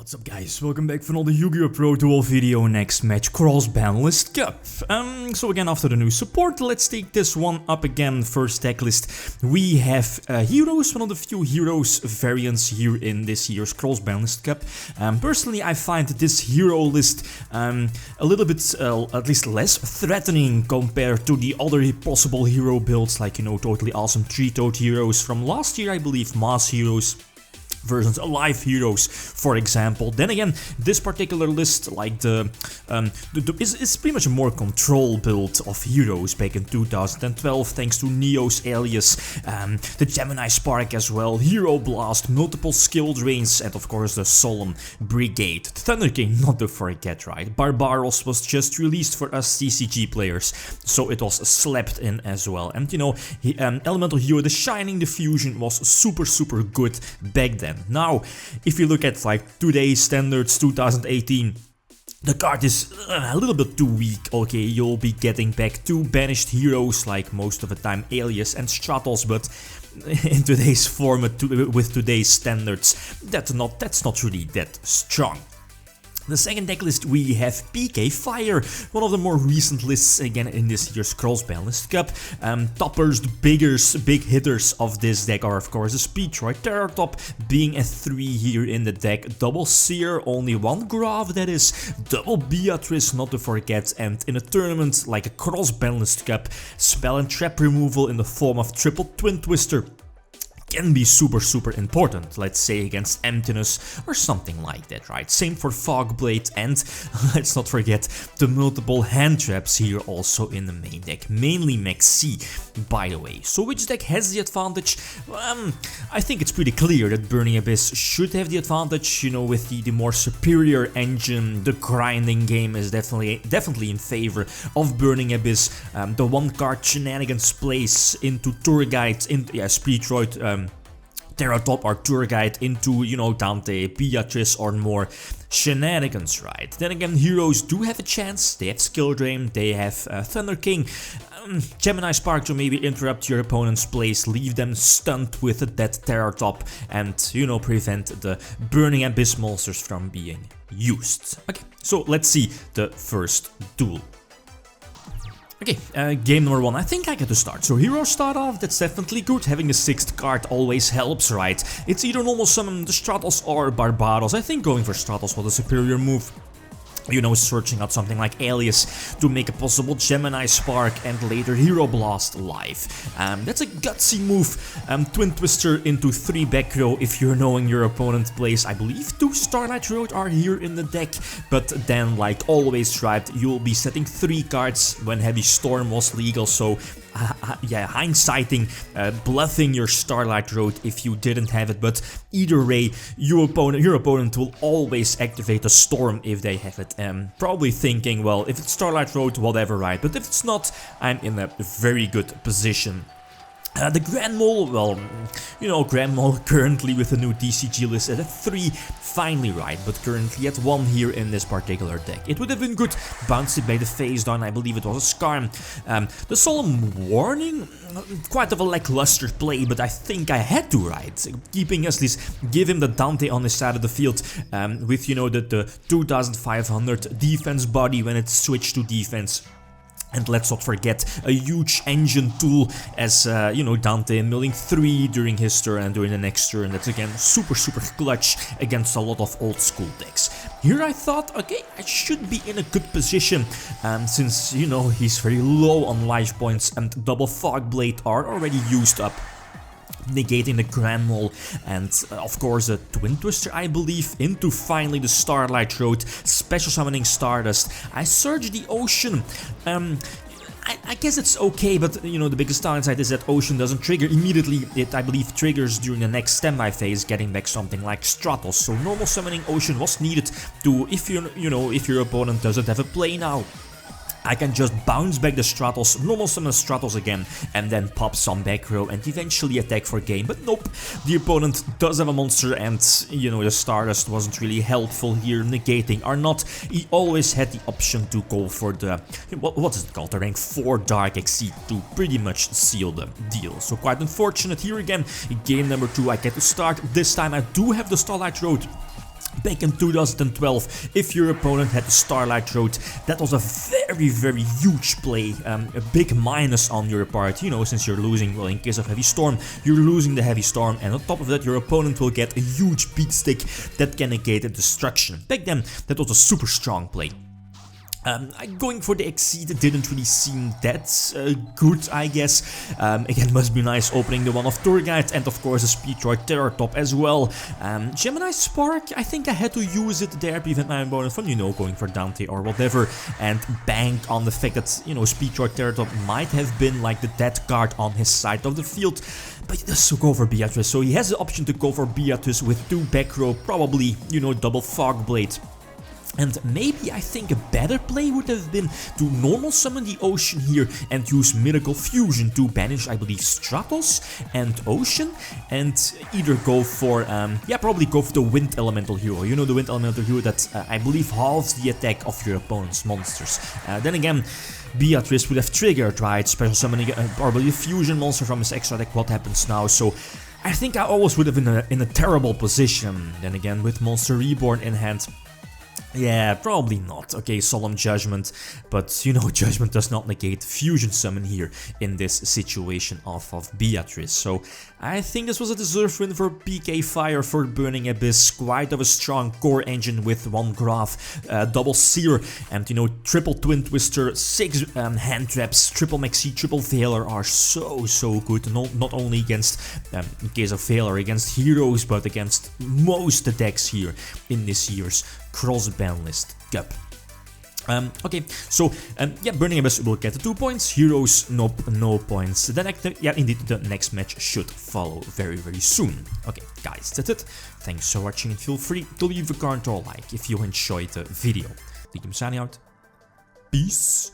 What's up guys, welcome back for another YgoPro duel video. Next match, Cross-Banlist Cup. So again, after the new support, let's take this one up again. First deck list, we have heroes, one of the few heroes variants here in this year's Cross-Banlist Cup. Personally, I find this hero list a little bit, at least less threatening compared to the other possible hero builds, like, you know, totally awesome 3-toed heroes from last year, I believe, mass heroes versus alive heroes, for example. Then again, this particular list, like is pretty much a more control build of heroes back in 2012, thanks to Neo's alias, the Gemini Spark as well, Hero Blast, multiple skill drains, and of course the Solemn Brigade. Thunder King, not to forget, right? Barbaros was just released for us CCG players, so it was slapped in as well. And you know, Elemental Hero, the Shining Diffusion, was super good back then. Now, if you look at like today's standards, 2018, the card is a little bit too weak. Okay, you'll be getting back two banished heroes like most of the time Alias and Stratos, but in today's format, with today's standards, that's not really that strong. The second deck list, we have PK Fire, one of the more recent lists again in this year's Cross-Banlist Cup. Toppers, the big hitters of this deck are of course the Speedroid Terror Top, being a 3 here in the deck, double Seer, only one Graph that is, double Beatrice not to forget, and in a tournament like a Cross-Banlist Cup, spell and trap removal in the form of triple Twin Twister can be super important, let's say against Emptiness or something like that, right? Same for Fogblade, and let's not forget the multiple hand traps here also in the main deck, mainly Maxi, by the way. So which deck has the advantage? I think it's pretty clear that Burning Abyss should have the advantage, you know, with the more superior engine. The grinding game is definitely in favor of Burning Abyss. The one card Shenanigans plays into Tour Guide, Speedroid, Terra Top or Tour Guide into, you know, Dante, Beatrice or more Shenanigans, right? Then again, heroes do have a chance. They have Skill Drain, they have Thunder King, Gemini Spark to maybe interrupt your opponent's plays, leave them stunned with a dead Terra Top, and, you know, prevent the Burning Abyss monsters from being used. Okay, so let's see the first duel. Okay, game number 1, I think I get to start. So heroes start off, that's definitely good. Having the 6th card always helps, right? It's either normal summon the Stratos or Barbaros. I think going for Stratos was a superior move. You know, searching out something like Alias to make a possible Gemini Spark and later Hero Blast live. That's a gutsy move. Twin Twister into 3 back row if you're knowing your opponent plays. I believe 2 Starlight Road are here in the deck, but then, like always, right, you'll be setting 3 cards when Heavy Storm was legal, so yeah, hindsighting, bluffing your Starlight Road if you didn't have it, but either way, your opponent will always activate a Storm if they have it. Probably thinking, well, if it's Starlight Road, whatever, right? But if it's not, I'm in a very good position. The Grand Mole, well, you know, Grand Mole currently with the new DCG list at 3, finally right, but currently at 1 here in this particular deck. It would have been good, bounced it by the face down, I believe it was a Skarn. The Solemn Warning, quite of a lackluster play, but I think I had to, right? Keeping at least, give him the Dante on his side of the field, with, you know, the 2500 defense body when it switched to defense. And let's not forget a huge engine tool as, you know, Dante milling 3 during his turn and during the next turn. That's again super clutch against a lot of old school decks. Here I thought, okay, I should be in a good position, since, you know, he's very low on life points and double Fogblade are already used up, negating the Grand Mole, and of course a Twin Twister, I believe, into finally the Starlight Road, special summoning Stardust. I search the Ocean. I guess it's okay, but you know, the biggest downside is that Ocean doesn't trigger immediately. It, I believe, triggers during the next standby phase, getting back something like Stratos. So normal summoning Ocean was needed to, if if your opponent doesn't have a play now, I can just bounce back the Stratos, normal summon Stratos again, and then pop some back row and eventually attack for game. But nope, the opponent does have a monster, and, you know, the Stardust wasn't really helpful here, negating or not. He always had the option to go for the, what is it called, the rank 4 Dark Exceed to pretty much seal the deal. So quite unfortunate here again. Game number 2 I get to start. This time I do have the Starlight Road Back in 2012, if your opponent had the Starlight Road, that was a very huge play, a big minus on your part, you know, since you're losing, well, in case of Heavy Storm, you're losing the Heavy Storm, and on top of that, your opponent will get a huge beat stick that can negate the destruction. Back then, that was a super strong play. Going for the Exceed didn't really seem that good, I guess. Again, must be nice opening the one of Tour Guide, and of course the Speedroid Terror Top as well. Gemini Spark, I think I had to use it there to prevent my opponent from, you know, going for Dante or whatever, and bank on the fact that, you know, Speedroid Terror Top might have been like the dead card on his side of the field. But he does go for Beatrice, so he has the option to go for Beatrice with 2 back row, probably, you know, double Fog Blade. And maybe I think a better play would have been to normal summon the Ocean here and use Miracle Fusion to banish, I believe, Stratos and Ocean, and either go for, yeah, probably go for the Wind Elemental hero. You know, the Wind Elemental hero that I believe halves the attack of your opponent's monsters. Then again, Beatrice would have triggered, right, special summoning probably a fusion monster from his extra deck. What happens now? So I think I always would have been in a terrible position. Then again, with Monster Reborn in hand, yeah, probably not. Okay, Solemn Judgment, but you know, Judgment does not negate Fusion Summon here in this situation of Beatrice. So I think this was a deserved win for PK Fire for Burning Abyss. Quite of a strong core engine with 1 Graph, double Seer, and you know, triple Twin Twister, 6 hand traps, triple Maxi, triple Veiler are so good. Not only against, in case of Veiler, against heroes, but against most decks here in this year's Cross-Banlist Cup. Okay, so yeah, Burning Abyss will get the 2 points, Heroes, nope, no points. Then yeah, indeed, the next match should follow very soon. Okay, guys, that's it. Thanks for watching, and feel free to leave a comment or a like if you enjoyed the video. Lithium signing out. Peace.